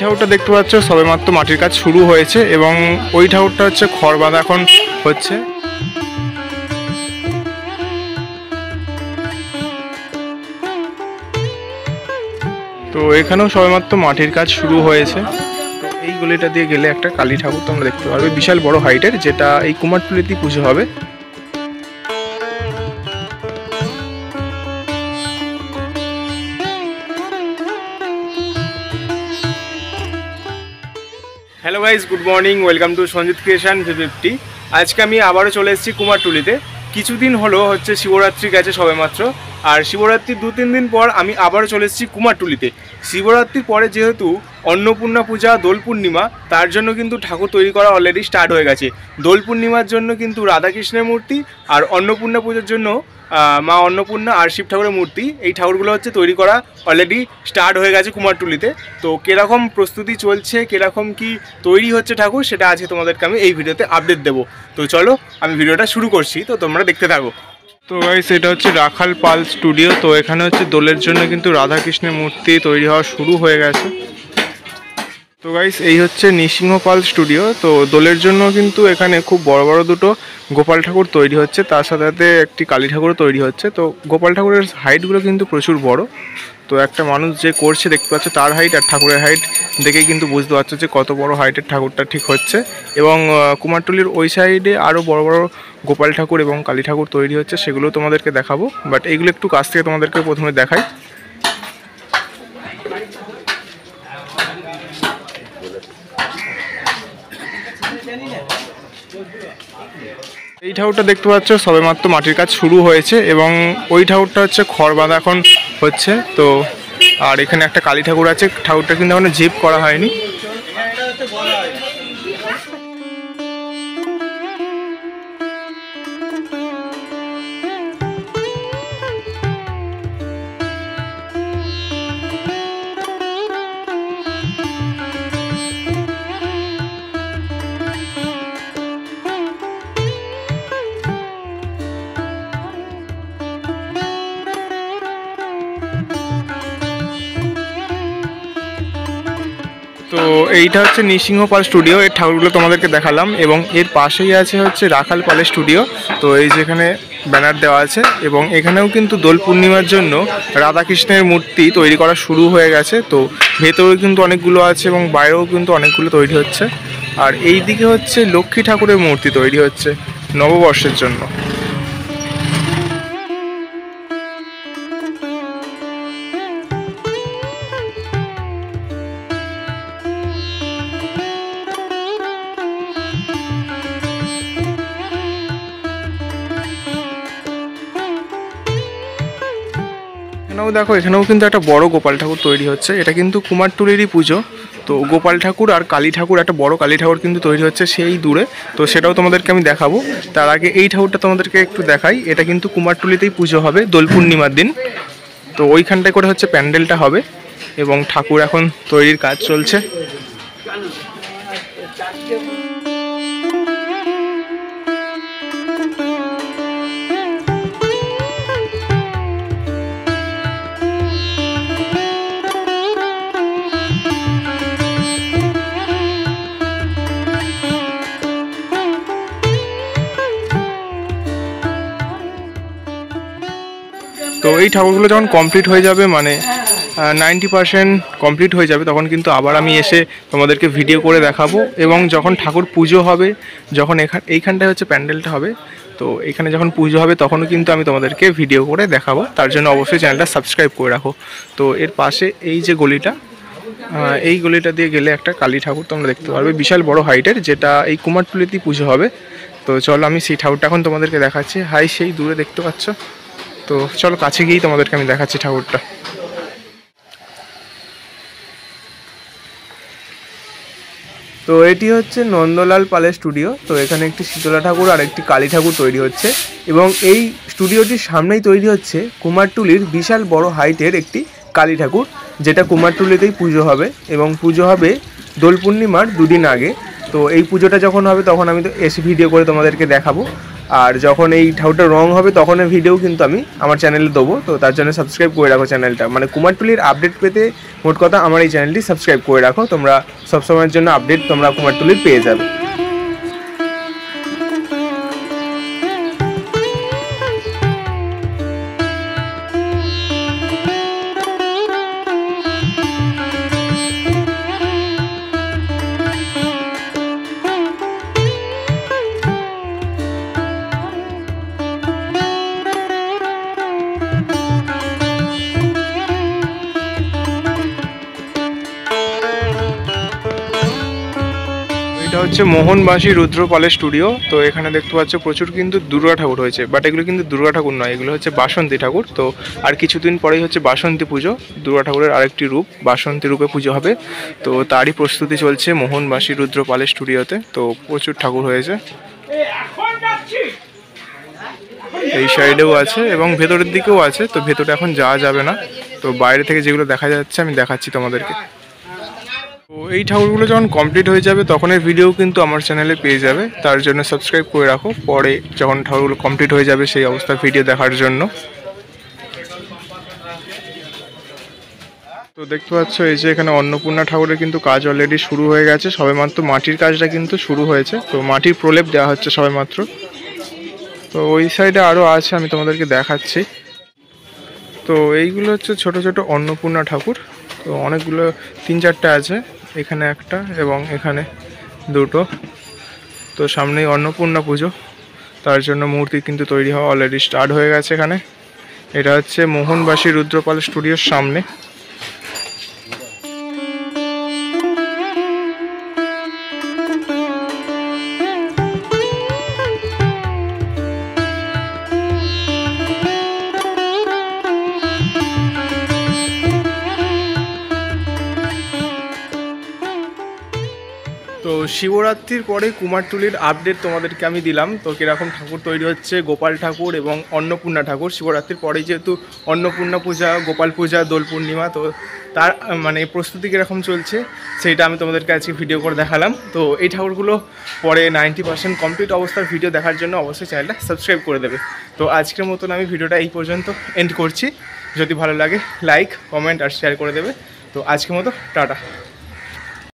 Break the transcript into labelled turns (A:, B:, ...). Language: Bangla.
A: ঠাকুরটা দেখতে পাচ্ছ সবেমাত্র মাটির কাজ শুরু হয়েছে এবং ওই ঠাকুরটা হচ্ছে খড় বাঁধা এখন হচ্ছে। তো এখানেও সবেমাত্র মাটির কাজ শুরু হয়েছে। তো এই গলিটা দিয়ে গেলে একটা কালী ঠাকুর তোমরা দেখতে পারবে, বিশাল বড় হাইটের, যেটা এই কুমারটুলিতেই পুজো হবে। Hello guys, good morning, welcome to Sanjit creation V50। আজকে আমি আবারও চলে এসেছি কুমারটুলিতে। কিছুদিন হলো হচ্ছে শিবরাত্রি গেছে সবেমাত্র, আর শিবরাত্রির 2-3 দিন পর আমি আবারও চলে এসেছি কুমারটুলিতে। শিবরাত্রির পরে যেহেতু অন্নপূর্ণা পূজা, দোল পূর্ণিমা, তার জন্য কিন্তু ঠাকুর তৈরি করা অলরেডি স্টার্ট হয়ে গেছে। দোল পূর্ণিমার জন্য কিন্তু রাধাকৃষ্ণের মূর্তি, আর অন্নপূর্ণা পুজোর জন্য মা অন্নপূর্ণা আর শিব ঠাকুরের মূর্তি, এই ঠাকুরগুলো হচ্ছে তৈরি করা অলরেডি স্টার্ট হয়ে গেছে কুমারটুলিতে। তো কীরকম প্রস্তুতি চলছে, কীরকম কি তৈরি হচ্ছে ঠাকুর, সেটা আজকে তোমাদেরকে আমি এই ভিডিওতে আপডেট দেবো। তো চলো আমি ভিডিওটা শুরু করছি, তো তোমরা দেখতে থাকো। তো গাইস, এটা হচ্ছে রাখাল পাল স্টুডিও। তো এখানে হচ্ছে দোলের জন্য কিন্তু রাধাকৃষ্ণের মূর্তি তৈরি হওয়া শুরু হয়ে গেছে। তো গাইস, এই হচ্ছে নৃসিংহ পাল স্টুডিও। তো দোলের জন্য কিন্তু এখানে খুব বড় বড় দুটো গোপাল ঠাকুর তৈরি হচ্ছে, তার সাথে সাথে একটি কালী ঠাকুরও তৈরি হচ্ছে। তো গোপাল ঠাকুরের হাইটগুলো কিন্তু প্রচুর বড়। তো একটা মানুষ যে করছে দেখতে পাচ্ছে, তার হাইট আর ঠাকুরের হাইট দেখেই কিন্তু বুঝতে পারছে যে কত বড় হাইটের ঠাকুরটা ঠিক হচ্ছে। এবং কুমারটুলির ওই সাইডে আরও বড় বড় গোপাল ঠাকুর এবং কালী ঠাকুর তৈরি হচ্ছে, সেগুলো তোমাদেরকে দেখাবো। বাট এইগুলো একটু কাছ থেকে তোমাদেরকে প্রথমে দেখাই। এই ঠাকুরটা দেখতে পাচ্ছ সবেমাত্র মাটির কাজ শুরু হয়েছে এবং ওই ঠাকুরটা হচ্ছে খড় বাঁধা এখন হচ্ছে। তো আর এখানে একটা কালী ঠাকুর আছে, ঠাকুরটা কিন্তু এখনো জিপ করা হয়নি। তো এইটা হচ্ছে নৃসিংহ পাল স্টুডিও, এর ঠাকুরগুলো তোমাদেরকে দেখালাম এবং এর পাশেই আছে হচ্ছে রাখাল পালের স্টুডিও। তো এই যেখানে ব্যানার দেওয়া আছে এবং এখানেও কিন্তু দোল পূর্ণিমার জন্য রাধাকৃষ্ণের মূর্তি তৈরি করা শুরু হয়ে গেছে। তো ভেতরেও কিন্তু অনেকগুলো আছে এবং বাইরেও কিন্তু অনেকগুলো তৈরি হচ্ছে। আর এই দিকে হচ্ছে লক্ষ্মী ঠাকুরের মূর্তি তৈরি হচ্ছে নববর্ষের জন্য। এখানেও দেখো, এখানেও কিন্তু একটা বড় গোপাল ঠাকুর তৈরি হচ্ছে। এটা কিন্তু কুমারটুলিরই পুজো। তো গোপাল ঠাকুর আর কালী ঠাকুর, একটা বড় কালী ঠাকুর কিন্তু তৈরি হচ্ছে সেই দূরে। তো সেটাও তোমাদেরকে আমি দেখাবো। তার আগে এই ঠাকুরটা তোমাদেরকে একটু দেখাই। এটা কিন্তু কুমারটুলিতেই পুজো হবে দোল পূর্ণিমার দিন। তো ওইখানটায় করে হচ্ছে প্যান্ডেলটা হবে এবং ঠাকুর এখন তৈরির কাজ চলছে। তো এই ঠাকুরগুলো যখন কমপ্লিট হয়ে যাবে, মানে 90% কমপ্লিট হয়ে যাবে, তখন কিন্তু আবার আমি এসে তোমাদেরকে ভিডিও করে দেখাবো। এবং যখন ঠাকুর পুজো হবে, যখন এইখানটায় হচ্ছে প্যান্ডেলটা হবে, তো এখানে যখন পুজো হবে তখনও কিন্তু আমি তোমাদেরকে ভিডিও করে দেখাবো। তার জন্য অবশ্যই চ্যানেলটা সাবস্ক্রাইব করে রাখো। তো এর পাশে এই যে গলিটা, এই গলিটা দিয়ে গেলে একটা কালী ঠাকুর তোমরা দেখতে পারবে, বিশাল বড় হাইটের, যেটা এই কুমারটুলিতেই পুজো হবে। তো চলো আমি সেই ঠাকুরটা এখন তোমাদেরকে দেখাচ্ছি। হাই, সেই দূরে দেখতে পাচ্ছ। তো চলো কাছে গিয়েই তোমাদেরকে আমি দেখাচ্ছি ঠাকুরটা। তো এটি হচ্ছে নন্দলাল পালের স্টুডিও। তো এখানে একটি শীতলা ঠাকুর আর একটি কালী ঠাকুর তৈরি হচ্ছে এবং এই স্টুডিওটির সামনেই তৈরি হচ্ছে কুমারটুলির বিশাল বড় হাইটের একটি কালী ঠাকুর, যেটা কুমারটুলিতেই পুজো হবে এবং পুজো হবে দোল পূর্ণিমার 2 দিন আগে। তো এই পুজোটা যখন হবে তখন আমি তো এসে ভিডিও করে তোমাদেরকে দেখাবো। আর যখন এই ঠাকুরটা রং হবে তখন ভিডিও কিন্তু আমি আমার চ্যানেলে দেবো। তো তার জন্য সাবস্ক্রাইব করে রাখো চ্যানেলটা, মানে কুমারটুলির আপডেট পেতে মোট কথা আমার এই চ্যানেলটি সাবস্ক্রাইব করে রাখো, তোমরা সবসময়ের জন্য আপডেট তোমরা কুমারটুলির পেয়ে যাবে। এটা হচ্ছে মোহনবাসী রুদ্রপালের স্টুডিও। তো এখানে দেখতে পাচ্ছ প্রচুর কিন্তু দুর্গা ঠাকুর হয়েছে, বাট এগুলো কিন্তু দুর্গা ঠাকুর নয়, এগুলো হচ্ছে বাসন্তী ঠাকুর। তো আর কিছুদিন পরেই হচ্ছে বাসন্তী পুজো, দুর্গা ঠাকুরের আরেকটি রূপ বাসন্তী রূপে পুজো হবে। তো তারই প্রস্তুতি চলছে মোহনবাসী রুদ্রপালের স্টুডিওতে। তো প্রচুর ঠাকুর হয়েছে, এই সাইডেও আছে এবং ভেতরের দিকেও আছে। তো ভেতরে এখন যাওয়া যাবে না, তো বাইরে থেকে যেগুলো দেখা যাচ্ছে আমি দেখাচ্ছি তোমাদেরকে। তো এই ঠাকুরগুলো যখন কমপ্লিট হয়ে যাবে তখন এর ভিডিও কিন্তু আমার চ্যানেলে পেয়ে যাবে, তার জন্য সাবস্ক্রাইব করে রাখো পরে যখন ঠাকুরগুলো কমপ্লিট হয়ে যাবে সেই অবস্থার ভিডিও দেখার জন্য। তো দেখতে পাচ্ছ এই যে এখানে অন্নপূর্ণা ঠাকুরের কিন্তু কাজ অলরেডি শুরু হয়ে গেছে, সবেমাত্র মাটির কাজটা কিন্তু শুরু হয়েছে। তো মাটির প্রলেপ দেওয়া হচ্ছে সবেমাত্র। তো ওই সাইডে আরও আছে, আমি তোমাদেরকে দেখাচ্ছি। তো এইগুলো হচ্ছে ছোট ছোট অন্নপূর্ণা ঠাকুর। তো অনেকগুলো 3-4টা আছে, এখানে একটা এবং এখানে দুটো। তো সামনেই অন্নপূর্ণা পুজো, তার জন্য মূর্তি কিন্তু তৈরি হওয়া অলরেডি স্টার্ট হয়ে গেছে এখানে। এটা হচ্ছে মোহনবাসী রুদ্রপাল স্টুডিওর সামনে। তো শিবরাত্রির পরে কুমারটুলির আপডেট তোমাদেরকে আমি দিলাম। তো কীরকম ঠাকুর তৈরি হচ্ছে, গোপাল ঠাকুর এবং অন্নপূর্ণা ঠাকুর। শিবরাত্রির পরেই যেহেতু অন্নপূর্ণা পূজা, গোপাল পূজা, দোল পূর্ণিমা, তো তার মানে প্রস্তুতি কীরকম চলছে সেইটা আমি তোমাদেরকে আজকে ভিডিও করে দেখালাম। তো এই ঠাকুরগুলো পরে 90% কমপ্লিট অবস্থার ভিডিও দেখার জন্য অবশ্যই চ্যানেলটা সাবস্ক্রাইব করে দেবে। তো আজকের মতন আমি ভিডিওটা এই পর্যন্ত এন্ড করছি। যদি ভালো লাগে লাইক, কমেন্ট আর শেয়ার করে দেবে। তো আজকের মতো টাটা।